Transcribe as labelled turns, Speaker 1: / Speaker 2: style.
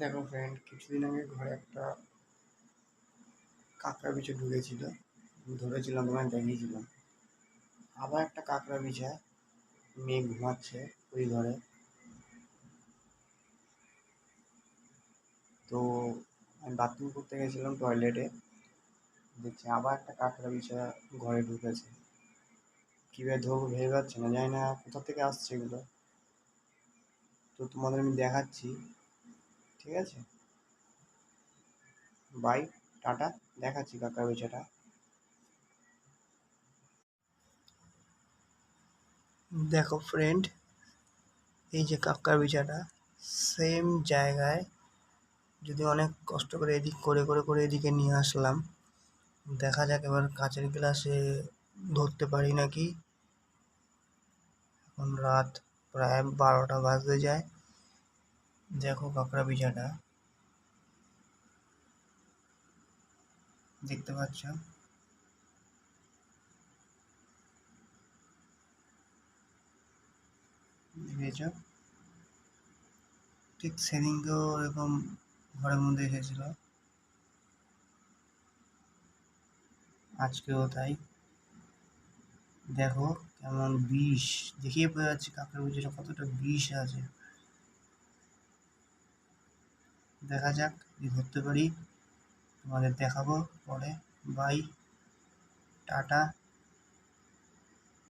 Speaker 1: দেখো ফ্রেন্ড, কিছুদিন আগে ঘরে একটা কাঁকড়া বিছে ঢুকেছিল। ধরেছিলাম, তোমায় দেখিয়েছিলাম। আবার একটা কাঁকড়া বিছা, মেয়ে ঘুমাচ্ছে ওই ঘরে। তো আমি বাথরুম করতে গেছিলাম টয়লেটে, দেখছি আবার একটা কাঁকড়া বিছা ঘরে ঢুকেছে। কীভাবে ধরবো ভেবে পাচ্ছি না, জানি না কোথা থেকে আসছে এগুলো। তো তোমাদের আমি দেখাচ্ছি, ঠিক আছে? Bye, tata. দেখাচ্ছি কাঁকড়া বিছাটা। দেখো ফ্রেন্ড, এই যে কাঁকড়া বিছাটা সেম জায়গায়, যদি অনেক কষ্ট করে এদিক করে করে করে এদিকে নিয়ে আসলাম। দেখা যাক এবার কাঁচের গ্লাসে ধরতে পারি নাকি। এখন রাত প্রায় 12টা বাজতে যায়। দেখো কাঁকড়া বিছাটা, দেখতে পাচ্ছ? দেখেছ? ঠিক সেদিনকেও এরকম ঘরের মধ্যে এসেছিল, আজকেও তাই। দেখো কেমন বিষ, দেখেই বোঝা যাচ্ছে কাঁকড়া বিছাটা কতটা বিষ আছে। দেখা যাক যদি ধরতে পারি, তোমাদের দেখাবো পরে। Bye, tata.